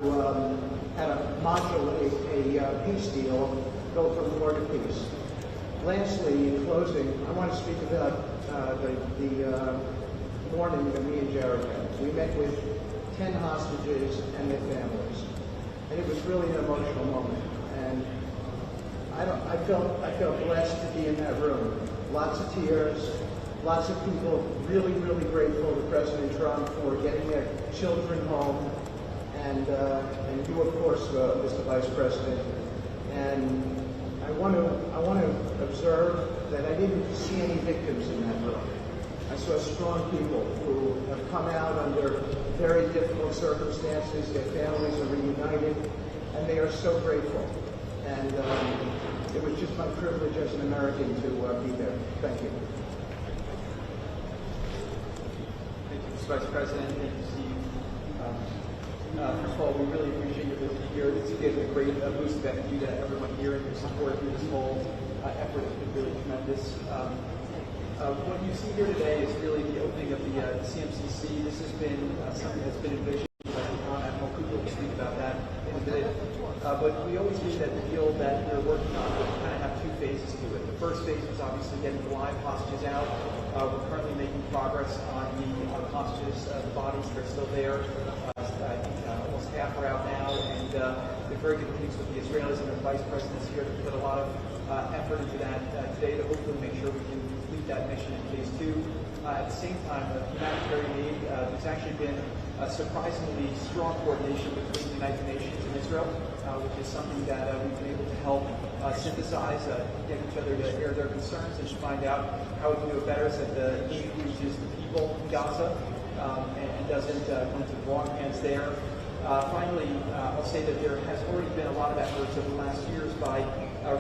had a modulate a peace deal, go from war to peace. Lastly, in closing, I want to speak about the morning that me and Jared had. We met with 10 hostages and their families, and it was really an emotional moment. And I felt blessed to be in that room. Lots of tears, lots of people really, really grateful to President Trump for getting their children home, and you, of course, Mr. Vice President. And I want to observe that I didn't see any victims in that room. I saw strong people who have come out under very difficult circumstances. Their families are reunited, and they are so grateful. And it was just my privilege as an American to be there. Thank you. Thank you, Mr. Vice President. Thank you, Steve. First of all, we really appreciate your visit here. This gives a great boost of energy to everyone here, and your support through this whole effort has been really tremendous. What you see here today is really the opening of the CMCC. This has been something that's been envisioned by Admiral Cooper. We'll speak about that in a bit. But we always knew that the deal that we're working on would kind of have two phases to it. The first phase was obviously getting the live hostages out. We're currently making progress on the hostages, the bodies that are still there. Almost half are out now, and we're very good meetings with the Israelis and the Vice Presidents here to put a lot of effort into that today to hopefully make sure we can complete that mission in phase 2. At the same time, the humanitarian aid, there's actually been a surprisingly strong coordination between the United Nations and Israel, which is something that we've been able to help synthesize, get each other to air their concerns and to find out how we can do it better so that the aid reaches the people in Gaza and doesn't go into the wrong hands there. Finally, I'll say that there has already been a lot of efforts over the last years by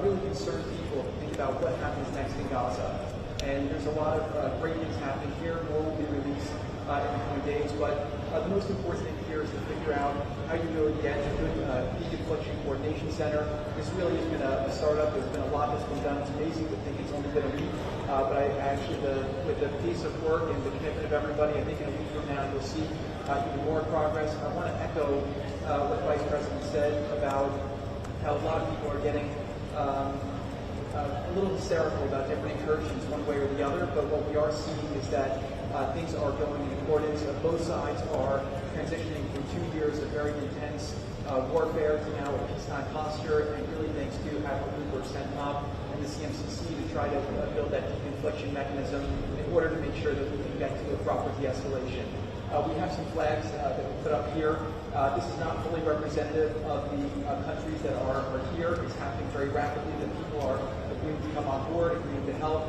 really concerned people to think about what happens next in Gaza. And there's a lot of great things happening here. More will be released in the coming days. But the most important thing here is to figure out how you really get a good deconfliction coordination center. This really has been a startup. There's been a lot that's been done. It's amazing to think it's only been a week. But I actually, with the pace of work and the commitment of everybody, I think in a week from now you'll see even more progress. I want to echo what the Vice President said about how a lot of people are getting a little hysterical about different incursions one way or the other, but what we are seeing is that things are going in accordance. Both sides are transitioning from 2 years of very intense warfare to now a peacetime posture, and really thanks to Admiral Cooper sent up and the CMCC to try to build that deconfliction mechanism in order to make sure that we can get to a proper de-escalation. We have some flags that we put up here. This is not fully representative of the countries that are here. It's happening very rapidly. The people are agreeing to come on board, agreeing to help.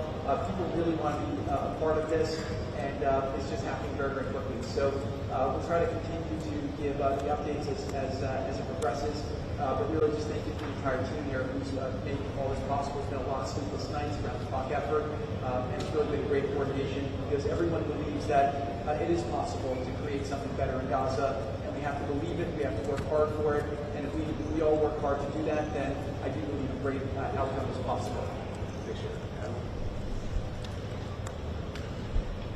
People really want to be a part of this, and it's just happening very, very quickly. So we'll try to continue to give the updates as it progresses. But really just thank you to the entire team here who's making all this possible. It's been a lot of sleepless nights around the clock effort, and it's really been great coordination because everyone believes that it is possible to create something better in Gaza, and we have to believe it, we have to work hard for it, and if we all work hard to do that, then I do believe a great outcome is possible.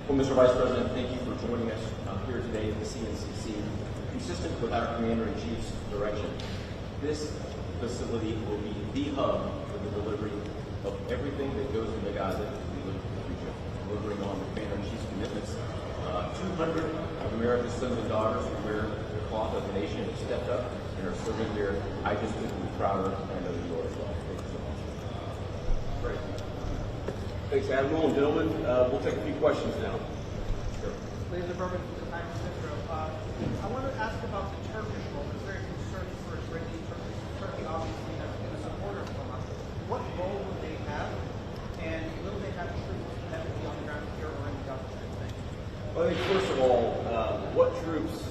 Well, Mr. Vice President, thank you for joining us here today at the CNCC. Consistent with our Commander-in-Chief's direction, this facility will be the hub for the delivery of everything that goes into Gaza as we look to the future, delivering on the Commander-in-Chief's commitments. 200 of America's sons and daughters who wear the cloth of the nation have stepped up and are serving here. I just couldn't be prouder, and I know you are as well. Thank you so much. Great. Thanks, Admiral. And gentlemen, we'll take a few questions now. Sure. Ladies and gentlemen, from the Times of Israel. I want to ask about the Turkish role. It's very concerning for Israeli Turkey obviously has been a supporter of Hamas. What role will they have, and will they have troops that will be on the ground here or in the Gaza? Well, I think first of all, what troops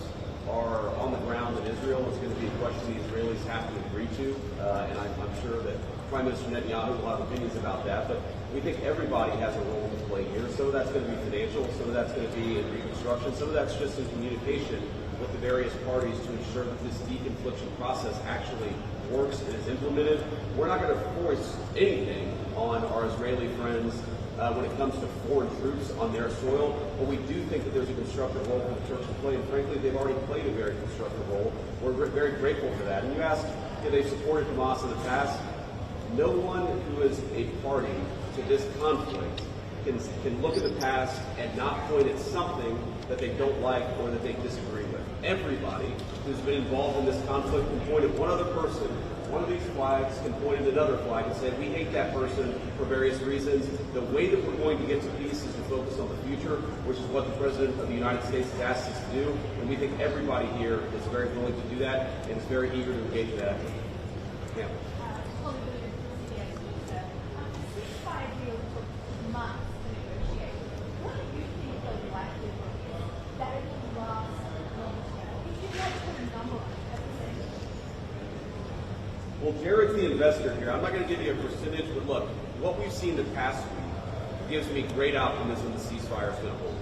are on the ground in Israel is going to be a question the Israelis have to agree to, and I'm sure that Prime Minister Netanyahu will have opinions about that, but we think everybody has a role to play here. Some of that's going to be financial, some of that's going to be in reconstruction, some of that's just in communication with the various parties to ensure that this deconfliction process actually works and is implemented. We're not going to force anything on our Israeli friends when it comes to foreign troops on their soil, but we do think that there's a constructive role for the Turks to play, and frankly, they've already played a very constructive role. We're very grateful for that. And you asked, have they supported Hamas in the past? No one who is a party to this conflict can look at the past and not point at something that they don't like or that they disagree with. Everybody who's been involved in this conflict can point at one other person. One of these flags can point at another flag and say, we hate that person for various reasons. The way that we're going to get to peace is to focus on the future, which is what the President of the United States has asked us to do. And we think everybody here is very willing to do that and is very eager to engage that. Yeah. Ceasefire deal took months to negotiate. What do you think the likelihood is that it will last long term? If you'd like to put a number on it, that's the same. Well, Jared's the investor here. I'm not going to give you a percentage, but look, what we've seen the past week gives me great optimism the ceasefire is going to hold.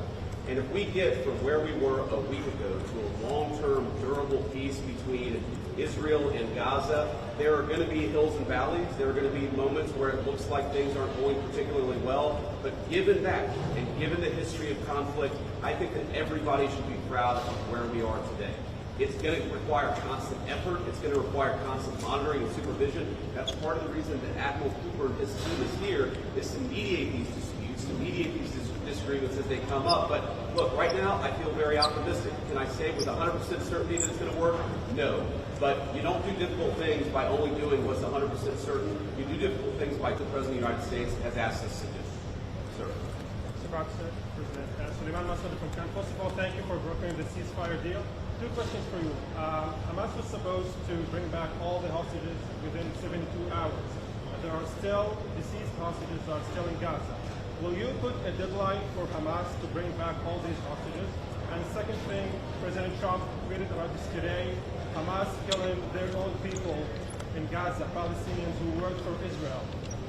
And if we get from where we were a week ago to a long-term, durable peace between Israel and Gaza, there are going to be hills and valleys. There are going to be moments where it looks like things aren't going particularly well. But given that, and given the history of conflict, I think that everybody should be proud of where we are today. It's going to require constant effort. It's going to require constant monitoring and supervision. That's part of the reason that Admiral Cooper and his team is here, is to mediate these disputes, to mediate these disagreements as they come up. But look, right now, I feel very optimistic. Can I say with 100% certainty that it's going to work? No. But you don't do difficult things by only doing what's 100% certain. You do difficult things by the President of the United States has asked us to do. Sir. Mr. President, Suleiman Massoud from Cannes. First of all, thank you for brokering the ceasefire deal. Two questions for you. Hamas was supposed to bring back all the hostages within 72 hours. There are still deceased hostages that are still in Gaza. Will you put a deadline for Hamas to bring back all these hostages? And the second thing, President Trump tweeted about this today, Hamas killing their own people in Gaza, Palestinians who work for Israel.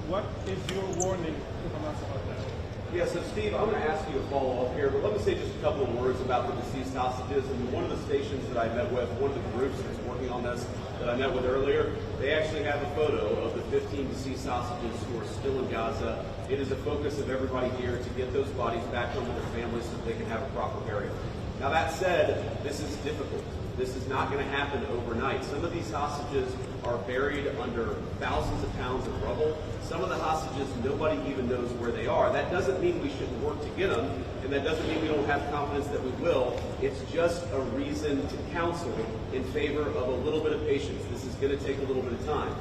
What is your warning to Hamas about that? Yeah, so Steve, I'm going to ask you to follow up here, but let me say just a couple of words about the deceased hostages. And one of the stations that I met with, one of the groups that's working on this that I met with earlier, they actually have a photo of the 15 deceased hostages who are still in Gaza. It is a focus of everybody here to get those bodies back home to their families so that they can have a proper burial. Now that said, this is difficult. This is not going to happen overnight. Some of these hostages are buried under thousands of pounds of rubble. Some of the hostages, nobody even knows where they are. That doesn't mean we shouldn't work to get them, and that doesn't mean we don't have confidence that we will. It's just a reason to counsel in favor of a little bit of patience. This is going to take a little bit of time.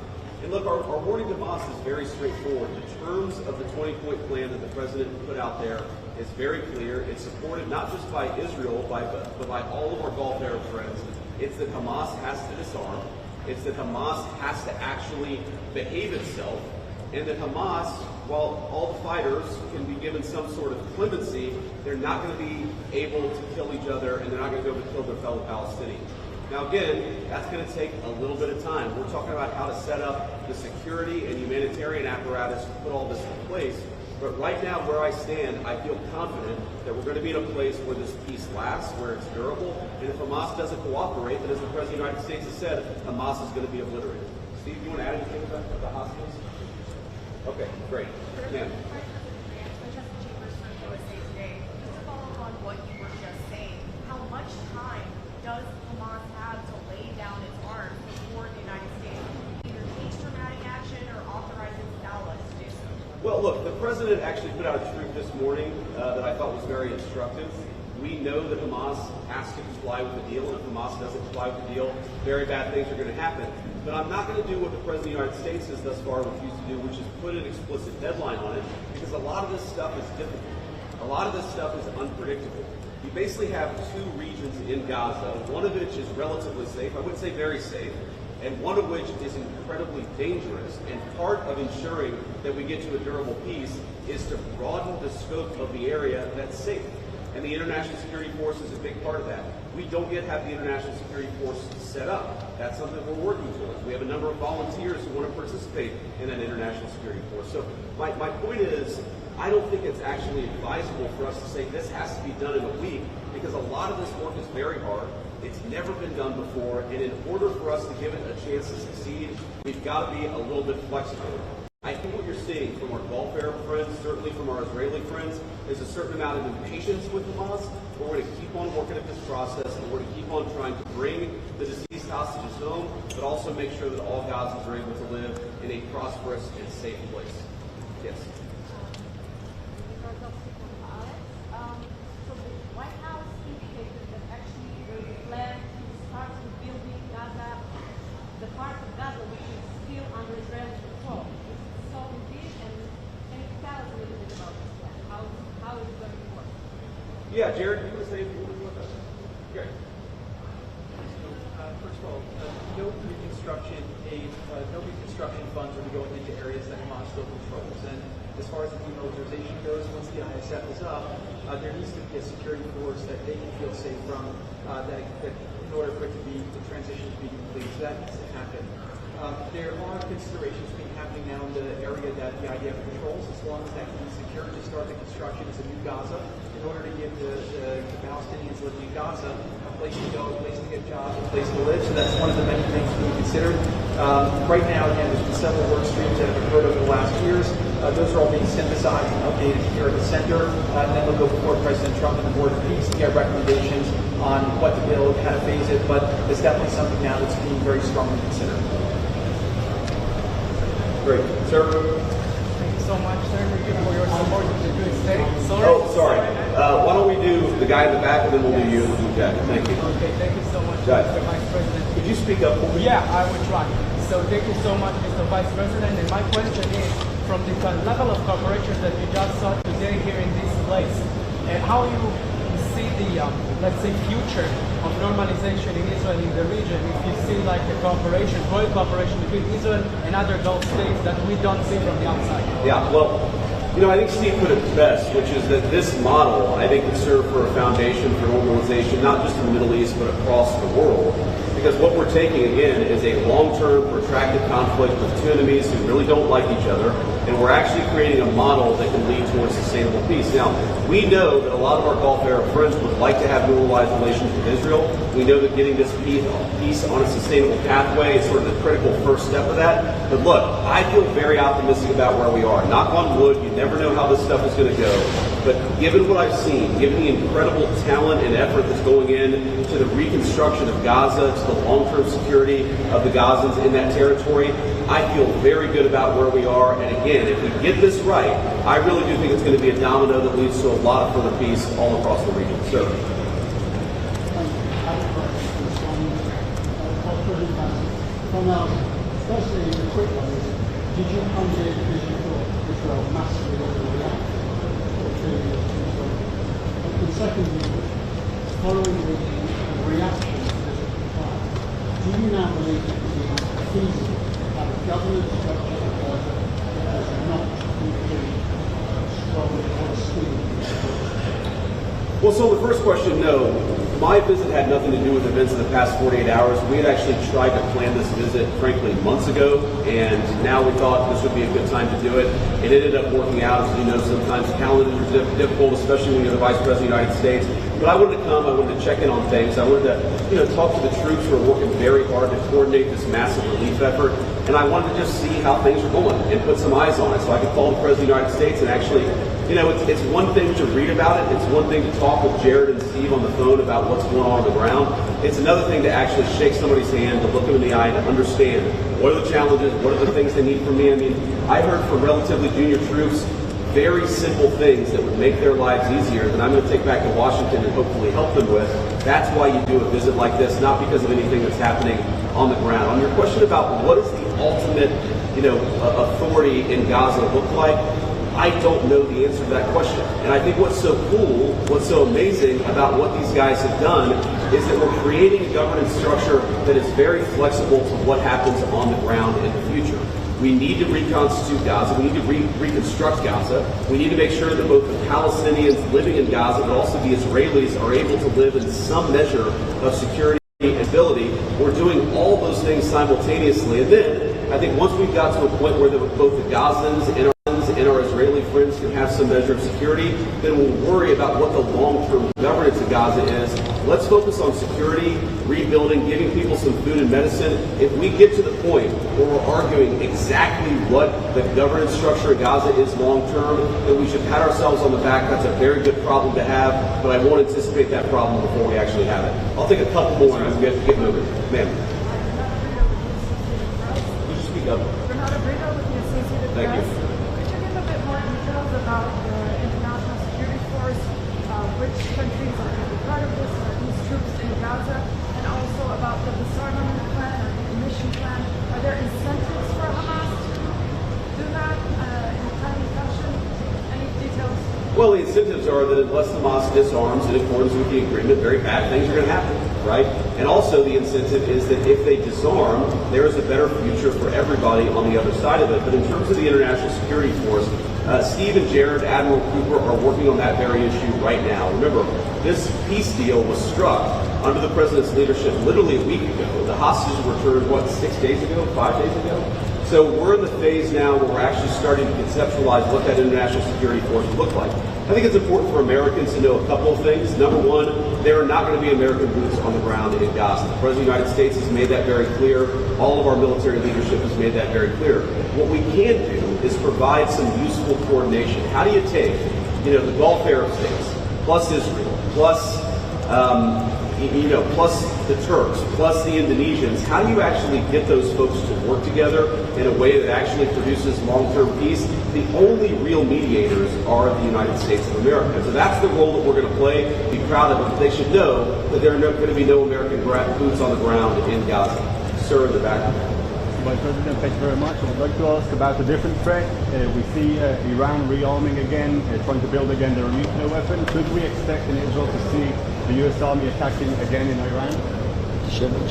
And look, our warning to Hamas is very straightforward. The terms of the 20-point plan that the President put out there is very clear. It's supported not just by Israel, but by all of our Gulf Arab friends. It's that Hamas has to disarm. It's that Hamas has to actually behave itself. And that Hamas, while all the fighters can be given some sort of clemency, they're not going to be able to kill each other, and they're not going to be able to kill their fellow Palestinians. Now again, that's going to take a little bit of time. We're talking about how to set up the security and humanitarian apparatus to put all this in place. But right now, where I stand, I feel confident that we're going to be in a place where this peace lasts, where it's durable. And if Hamas doesn't cooperate, then as the President of the United States has said, Hamas is going to be obliterated. Steve, do you want to add anything about the hostages? Okay, great. Ma'am. Does Hamas have to lay down its arms before the United States either takes dramatic action or authorizes its allies to do so? Well, look, the President actually put out a tweet this morning that I thought was very instructive. We know that Hamas has to comply with the deal, and if Hamas doesn't comply with the deal, very bad things are going to happen. But I'm not going to do what the President of the United States has thus far refused to do, which is put an explicit deadline on it, because a lot of this stuff is difficult. A lot of this stuff is unpredictable. You basically have two regions in Gaza, one of which is relatively safe, I wouldn't say very safe, and one of which is incredibly dangerous. And part of ensuring that we get to a durable peace is to broaden the scope of the area that's safe. And the International Security Force is a big part of that. We don't yet have the International Security Force set up. That's something we're working towards. We have a number of volunteers who want to participate in that International Security Force. So my point is, I don't think it's actually advisable for us to say this has to be done in a week, because a lot of this work is very hard. It's never been done before, and in order for us to give it a chance to succeed, we've got to be a little bit flexible. I think what you're seeing from our Gulf Arab friends, certainly from our Israeli friends, is a certain amount of impatience with Hamas. We're going to keep on working at this process, and we're going to keep on trying to bring the deceased hostages home, but also make sure that all Gazans are able to live in a prosperous and safe place. Yes. So the White House indicated that actually there is a plan to start rebuilding Gaza, the part of Gaza which is still under Israeli control. So indeed, and can you tell us a little bit about this plan? How is it going to work? Yeah, Jared, you want to say anything about that? Okay. First of all, no reconstruction aid, no reconstruction funds will be going into areas that Hamas still controls. And as far as the demilitarization goes, once the ISF is up, there needs to be a security force that they can feel safe from, that in order for it to be, the transition to be complete. So that needs to happen. There are considerations being happening now in the area that the IDF controls, as long as that can be secured to start the construction of a new Gaza, in order to give the Palestinians living in Gaza a place to go, a place to get jobs, a place to live. So that's one of the many things being considered. Right now, again, there's been several work streams that have occurred over the last years. Those are all being synthesized and updated here at the center. And then they'll go before President Trump and the Board of Peace to get recommendations on what to build, how to phase it. But it's definitely something now that's being very strongly considered. Great. Sir? Thank you so much, sir, for your support to the good state. Oh, sorry. Why don't we do the guy in the back, and then we'll do you and do Jack. Thank you. Okay, thank you so much, Jack. Mr. Vice President. Could you speak up? Yeah, I will try. So thank you so much, Mr. Vice President. And my question is, from the level of cooperation that you just saw today here in this place, and how you see the, let's say, future of normalization in Israel in the region, if you see like a cooperation, growing cooperation between Israel and other Gulf states that we don't see from the outside. Yeah, well, I think Steve put it best, which is that this model, I think, can serve for a foundation for normalization, not just in the Middle East, but across the world. Because what we're taking, again, is a long-term, protracted conflict with two enemies who really don't like each other, and we're actually creating a model that can lead towards sustainable peace. Now, we know that a lot of our Gulf Arab friends would like to have normalized relations with Israel. We know that getting this peace on a sustainable pathway is sort of the critical first step of that. But look, I feel very optimistic about where we are. Knock on wood, you never know how this stuff is going to go. But given what I've seen, given the incredible talent and effort that's going into the reconstruction of Gaza, to the long-term security of the Gazans in that territory, I feel very good about where we are. And again, if we get this right, I really do think it's going to be a domino that leads to a lot of further peace all across the region. So. Firstly, the quick one is, did you come here because you thought Israel massively overreacted? And secondly, following the reaction to this plan, do you now believe it to be feasible to have a governance structure of Gaza that does not include strong Palestinian? Well, so the first question, no. My visit had nothing to do with events in the past 48 hours. We had actually tried to plan this visit, frankly, months ago, and now we thought this would be a good time to do it. It ended up working out. As you know, sometimes calendars are difficult, especially when you're the Vice President of the United States. But I wanted to come. I wanted to check in on things. I wanted to, talk to the troops who are working very hard to coordinate this massive relief effort. And I wanted to just see how things are going and put some eyes on it, so I could call the President of the United States and actually. It's one thing to read about it. It's one thing to talk with Jared and Steve on the phone about what's going on the ground. It's another thing to actually shake somebody's hand, to look them in the eye, and to understand what are the challenges, what are the things they need from me. I mean, I heard from relatively junior troops very simple things that would make their lives easier that I'm going to take back to Washington and hopefully help them with. That's why you do a visit like this, not because of anything that's happening on the ground. On your question about what is the ultimate, authority in Gaza look like, I don't know the answer to that question. And I think what's so cool, what's so amazing about what these guys have done is that we're creating a governance structure that is very flexible to what happens on the ground in the future. We need to reconstitute Gaza. We need to reconstruct Gaza. We need to make sure that both the Palestinians living in Gaza, but also the Israelis, are able to live in some measure of security and stability. We're doing all those things simultaneously. And then I think once we've got to a point where both the Gazans and our Israeli friends can have some measure of security, then we'll worry about what the long-term governance in Gaza is, let's focus on security, rebuilding, giving people some food and medicine. If we get to the point where we're arguing exactly what the governance structure of Gaza is long term, then we should pat ourselves on the back. That's a very good problem to have, but I won't anticipate that problem before we actually have it. I'll take a couple more and we'll get moving. Ma'am. Would you speak up? Renata Brito with the Associated Thank you. Press. Could you give a bit more details about the International Security Force, which countries are going to be part of this, are these troops in Gaza, and also about the disarmament plan or the mission plan? Are there incentives for Hamas to do that in a timely fashion? Any details? Well, the incentives are that unless Hamas disarms in accordance with the agreement, very bad things are going to happen, right? And also the incentive is that if they disarm, there is a better future for everybody on the other side of it. But in terms of the International Security Force, Steve and Jared, Admiral Cooper, are working on that very issue right now. Remember, this peace deal was struck under the president's leadership literally a week ago. The hostages were returned, 6 days ago, 5 days ago? So we're in the phase now where we're actually starting to conceptualize what that international security force would look like. I think it's important for Americans to know a couple of things. Number one, there are not going to be American boots on the ground in Gaza. The President of the United States has made that very clear. All of our military leadership has made that very clear. What we can do is provide some useful coordination. How do you take, the Gulf Arab states, plus Israel, plus plus the Turks, plus the Indonesians? How do you actually get those folks to work together in a way that actually produces long-term peace? The only real mediators are the United States of America. So that's the role that we're going to play. Be proud of them. They should know that there are going to be no American boots on the ground in Gaza. Sir, in the back. Vice President, thank you very much. I would like to ask about a different threat. We see Iran rearming again, trying to build again their nuclear weapon. Could we expect in Israel to see the U.S. Army attacking again in Iran?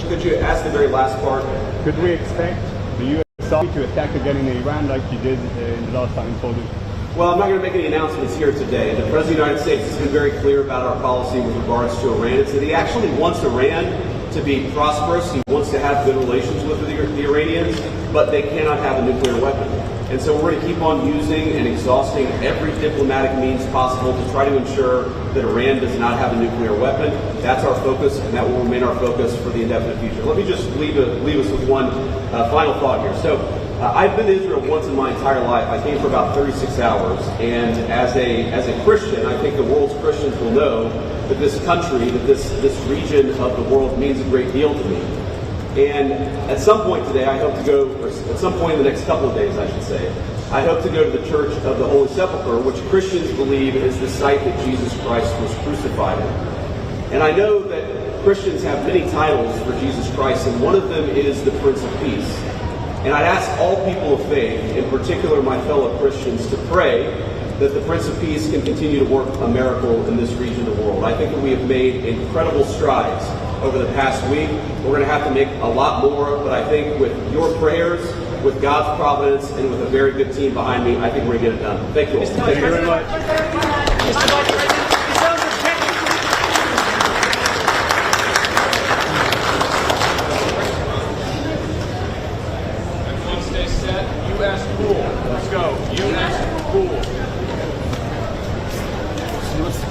Could you ask the very last part? Could we expect the U.S. Army to attack again in Iran like you did in the last time in Saudi? Well, I'm not going to make any announcements here today. The President of the United States has been very clear about our policy with regards to Iran. It's that he actually wants Iran to be prosperous. He wants to have good relations with the Iranians, but they cannot have a nuclear weapon. And so we're going to keep on using and exhausting every diplomatic means possible to try to ensure that Iran does not have a nuclear weapon. That's our focus, and that will remain our focus for the indefinite future. Let me just leave us with one final thought here. So I've been to Israel once in my entire life. I came for about 36 hours, and as a Christian, I think the world's Christians will know that this country, that this region of the world means a great deal to me. And at some point today, I hope to go, or at some point in the next couple of days, I should say, I hope to go to the Church of the Holy Sepulchre, which Christians believe is the site that Jesus Christ was crucified in. And I know that Christians have many titles for Jesus Christ, and one of them is the Prince of Peace. And I'd ask all people of faith, in particular my fellow Christians, to pray that the Prince of Peace can continue to work a miracle in this region of the world. I think that we have made incredible strides over the past week. We're going to have to make a lot more, but I think with your prayers, with God's providence, and with a very good team behind me, I think we're going to get it done. Thank you all. Thank you very much. Everyone stay set. U.S. rule. Let's go. U.S. rule. What's the